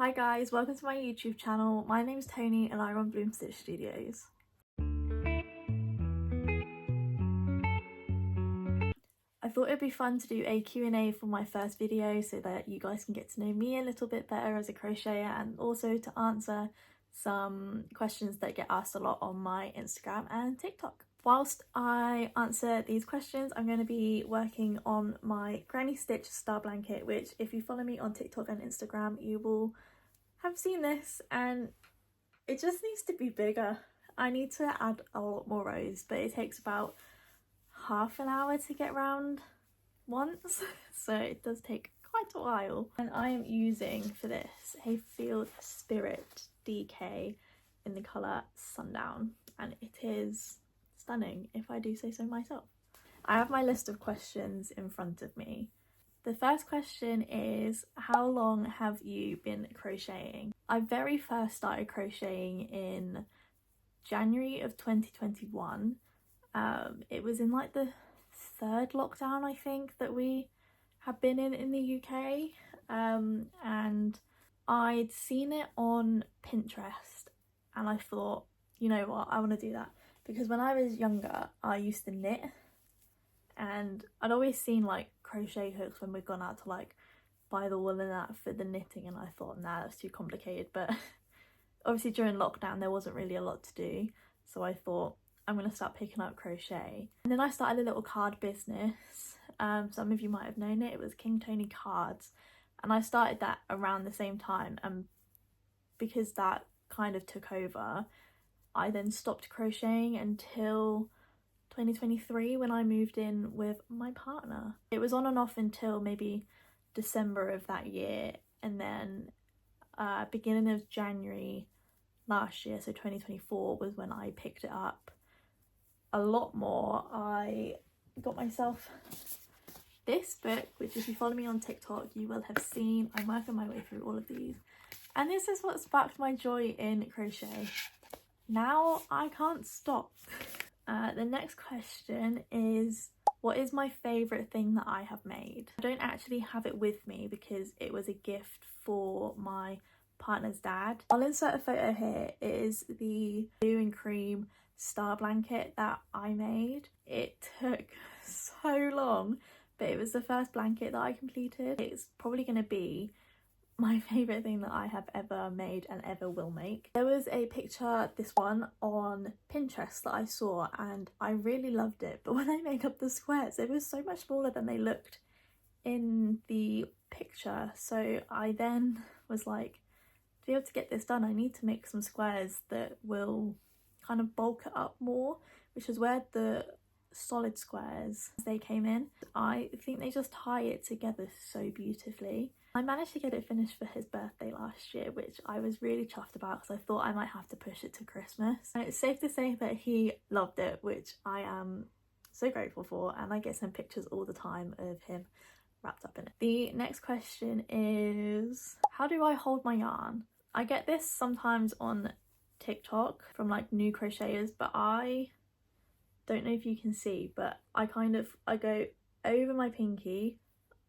Hi guys, welcome to my YouTube channel. My name's Tony and I run Bloom Stitch Studios. I thought it'd be fun to do a Q&A for my first video so that you guys can get to know me a little bit better as a crocheter, and also to answer some questions that get asked a lot on my Instagram and TikTok. Whilst I answer these questions, I'm going to be working on my Granny Stitch star blanket, which if you follow me on TikTok and Instagram, you will have seen this, and it just needs to be bigger. I need to add a lot more rows, but it takes about half an hour to get round once, so it does take quite a while. And I am using for this a Field Spirit DK in the colour Sundown, and it is stunning if I do say so myself. I have my list of questions in front of me. The first question is, how long have you been crocheting? I very first started crocheting in January of 2021. It was in like the third lockdown, I think, that we have been in the UK, and I'd seen it on Pinterest and I thought, you know what, I want to do that, because when I was younger I used to knit, and I'd always seen like crochet hooks when we'd gone out to like buy the wool and that for the knitting, and I thought, nah, that's too complicated. But obviously during lockdown there wasn't really a lot to do, so I thought I'm going to start picking up crochet. And then I started a little card business. Some of you might have known it. It was King Tony Cards, and I started that around the same time, and because that kind of took over, I then stopped crocheting until 2023 when I moved in with my partner. It was on and off until maybe December of that year, and then beginning of January last year, so 2024, was when I picked it up a lot more. I got myself this book, which if you follow me on TikTok you will have seen. I'm working my way through all of these, and this is what sparked my joy in crochet. Now I can't stop. The next question is, what is my favourite thing that I have made? I don't actually have it with me because it was a gift for my partner's dad. I'll insert a photo here. It is the blue and cream star blanket that I made. It took so long, but it was the first blanket that I completed. It's probably going to be my favourite thing that I have ever made and ever will make. There was a picture, this one, on Pinterest that I saw and I really loved it, but when I made up the squares it was so much smaller than they looked in the picture. So I then was like, to be able to get this done I need to make some squares that will kind of bulk it up more, which is where the solid squares, they came in. I think they just tie it together so beautifully. I managed to get it finished for his birthday last year, which I was really chuffed about because I thought I might have to push it to Christmas. And it's safe to say that he loved it, which I am so grateful for, and I get some pictures all the time of him wrapped up in it. The next question is, how do I hold my yarn? I get this sometimes on TikTok from like new crocheters, but I don't know if you can see, but I go over my pinky,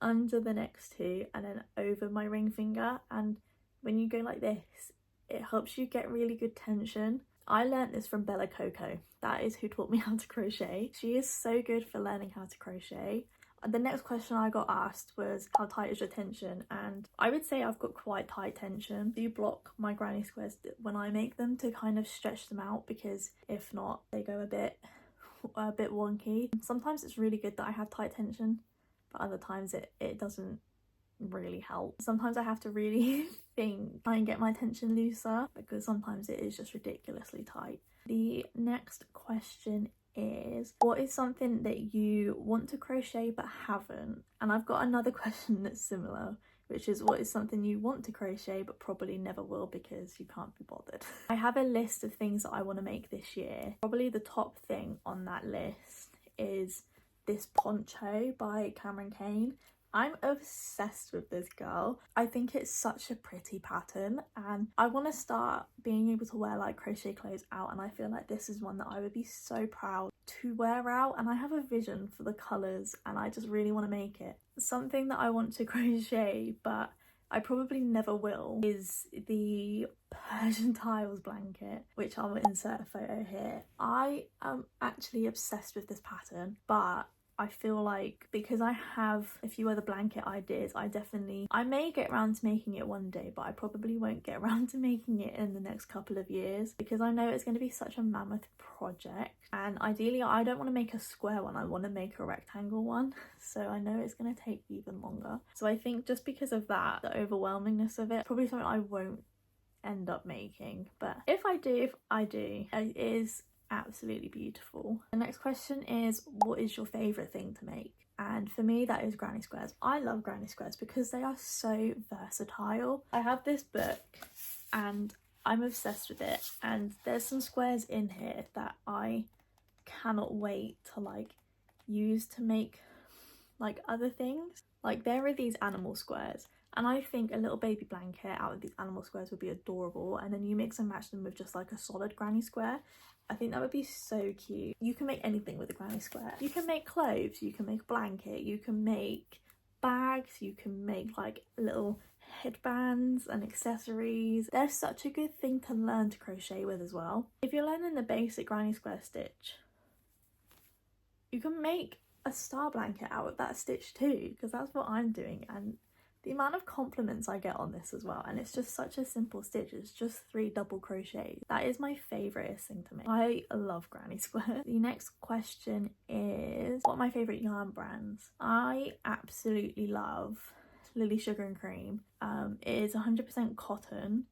under the next two, and then over my ring finger, and when you go like this it helps you get really good tension. I learnt this from Bella Coco. That is who taught me how to crochet. She is so good for learning how to crochet. The next question I got asked was, how tight is your tension? And I would say I've got quite tight tension. I do block my granny squares when I make them to kind of stretch them out, because if not they go a bit wonky. Sometimes it's really good that I have tight tension, but other times it doesn't really help. Sometimes I have to really try and get my tension looser, because sometimes it is just ridiculously tight. The next question is, what is something that you want to crochet but haven't? And I've got another question that's similar, which is, what is something you want to crochet but probably never will because you can't be bothered? I have a list of things that I want to make this year. Probably the top thing on that list is this poncho by Cameron Kane. I'm obsessed with this girl. I think it's such a pretty pattern, and I want to start being able to wear like crochet clothes out, and I feel like this is one that I would be so proud to wear out, and I have a vision for the colours and I just really want to make it. Something that I want to crochet but I probably never will, is the Persian tiles blanket, which I'll insert a photo here. I am actually obsessed with this pattern, but I feel like because I have a few other blanket ideas, I may get around to making it one day, but I probably won't get around to making it in the next couple of years, because I know it's going to be such a mammoth project, and ideally I don't want to make a square one, I want to make a rectangle one, so I know it's going to take even longer. So I think just because of that, the overwhelmingness of it, probably something I won't end up making, but if I do, it is absolutely beautiful. The next question is, what is your favourite thing to make? And for me, that is granny squares. I love granny squares because they are so versatile. I have this book and I'm obsessed with it, and there's some squares in here that I cannot wait to like use to make like other things. Like there are these animal squares, and I think a little baby blanket out of these animal squares would be adorable, and then you mix and match them with just like a solid granny square. I think that would be so cute. You can make anything with a granny square. You can make clothes, you can make a blanket, you can make bags, you can make like little headbands and accessories. They're such a good thing to learn to crochet with as well. If you're learning the basic granny square stitch, you can make a star blanket out of that stitch too, because that's what I'm doing, and the amount of compliments I get on this as well, and it's just such a simple stitch. It's just 3 double crochets. That is my favourite thing to make. I love granny square. The next question is, what are my favourite yarn brands? I absolutely love Lily Sugar and Cream. It is 100% cotton,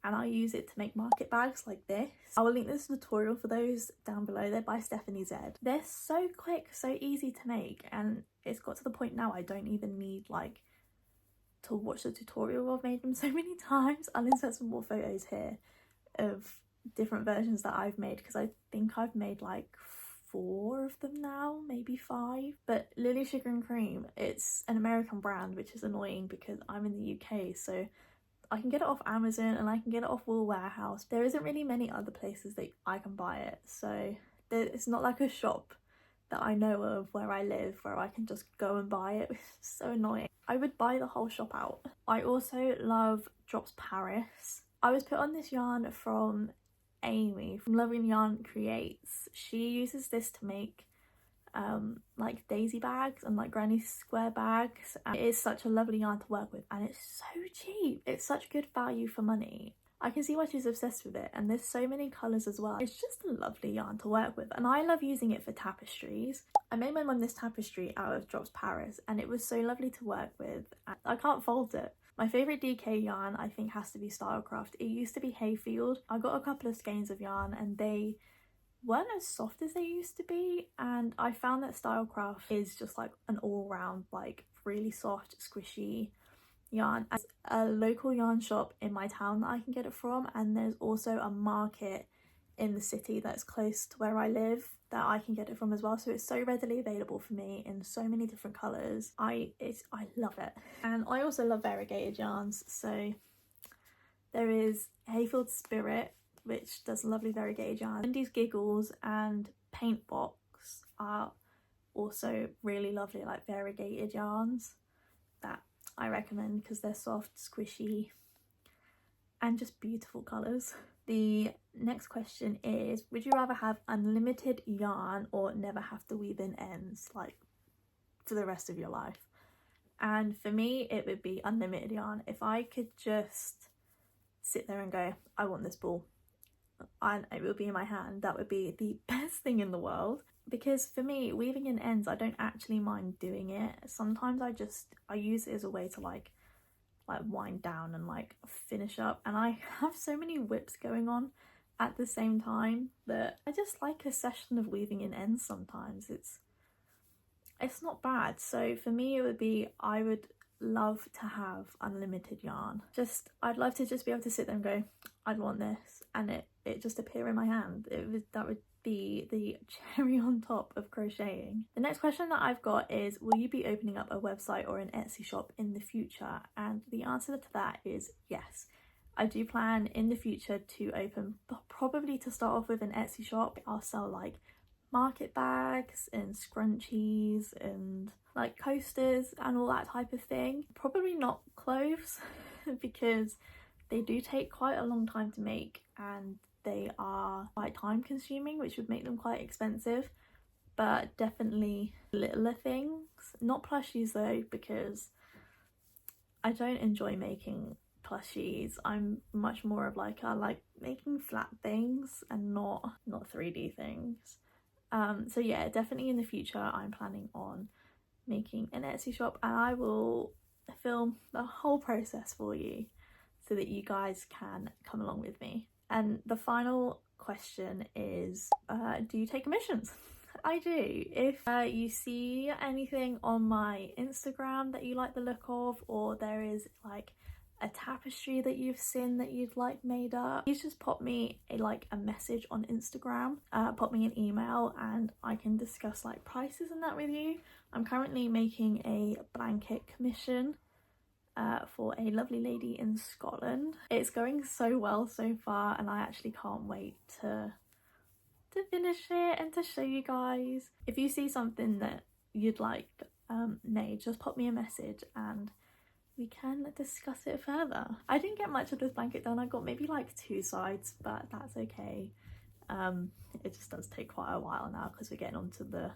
and I use it to make market bags like this. I will link this tutorial for those down below. They're by Stephanie Z. They're so quick, so easy to make, and it's got to the point now I don't even need like to watch the tutorial. I've made them so many times. I'll insert some more photos here of different versions that I've made, because I think I've made like 4 of them now, maybe 5. But Lily Sugar and Cream, it's an American brand, which is annoying because I'm in the UK, so I can get it off Amazon and I can get it off Wool Warehouse. There isn't really many other places that I can buy it, so it's not like a shop that I know of where I live where I can just go and buy it. It's so annoying. I would buy the whole shop out. I also love Drops Paris. I was put on this yarn from Amy from Loving Yarn Creates. She uses this to make like daisy bags and like granny square bags, and it is such a lovely yarn to work with, and it's so cheap. It's such good value for money. I can see why she's obsessed with it, and there's so many colours as well. It's just a lovely yarn to work with, and I love using it for tapestries. I made my mum this tapestry out of Drops Paris, and it was so lovely to work with. I can't fold it. My favourite DK yarn I think has to be Stylecraft. It used to be Hayfield. I got a couple of skeins of yarn and they weren't as soft as they used to be, and I found that Stylecraft is just like an all-round like really soft squishy yarn. There's a local yarn shop in my town that I can get it from, and there's also a market in the city that's close to where I live that I can get it from as well, so it's so readily available for me in so many different colours. I love it. And I also love variegated yarns, so there is Hayfield Spirit, which does lovely variegated yarn. Wendy's Giggles and Paint Box are also really lovely like variegated yarns that I recommend because they're soft, squishy, and just beautiful colours. The next question is, would you rather have unlimited yarn or never have to weave in ends like for the rest of your life? And for me, it would be unlimited yarn. If I could just sit there and go, I want this ball, and it would be in my hand, that would be the best thing in the world. Because for me, weaving in ends, I don't actually mind doing it. Sometimes I use it as a way to like wind down and like finish up, and I have so many whips going on at the same time that I just like a session of weaving in ends sometimes. It's not bad. So for me, it would be, I would love to have unlimited yarn. I'd love to just be able to sit there and go, I'd want this, and it just appear in my hand. That would be the cherry on top of crocheting. The next question that I've got is, will you be opening up a website or an Etsy shop in the future? And the answer to that is yes. I do plan in the future to open, probably to start off with, an Etsy shop. I'll sell like market bags and scrunchies and like coasters and all that type of thing. Probably not clothes because they do take quite a long time to make and they are quite time consuming, which would make them quite expensive. But definitely littler things, not plushies though, because I don't enjoy making plushies. I'm much more of like, I like making flat things and not 3D things. So yeah, definitely in the future I'm planning on making an Etsy shop, and I will film the whole process for you so that you guys can come along with me. And the final question is, do you take commissions? I do. If you see anything on my Instagram that you like the look of, or there is like a tapestry that you've seen that you'd like made up, please just pop me a message on Instagram, pop me an email, and I can discuss like prices and that with you. I'm currently making a blanket commission for a lovely lady in Scotland. It's going so well so far, and I actually can't wait to finish it and to show you guys. If you see something that you'd like made, just pop me a message and we can discuss it further. I didn't get much of this blanket done. I got maybe like 2 sides, but that's okay. It just does take quite a while now because we're getting onto the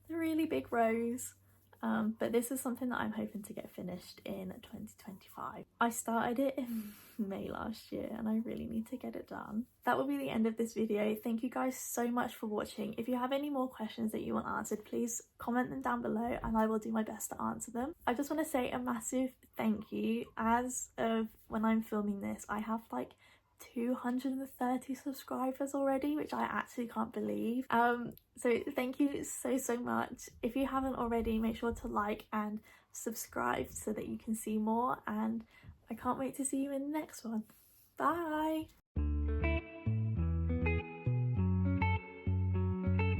really big rows. But this is something that I'm hoping to get finished in 2025. I started it in May last year and I really need to get it done. That will be the end of this video. Thank you guys so much for watching. If you have any more questions that you want answered, please comment them down below and I will do my best to answer them. I just want to say a massive thank you. As of when I'm filming this, I have like 230 subscribers already, which I actually can't believe. So thank you so much. If you haven't already, make sure to like and subscribe so that you can see more, and I can't wait to see you in the next one. Bye.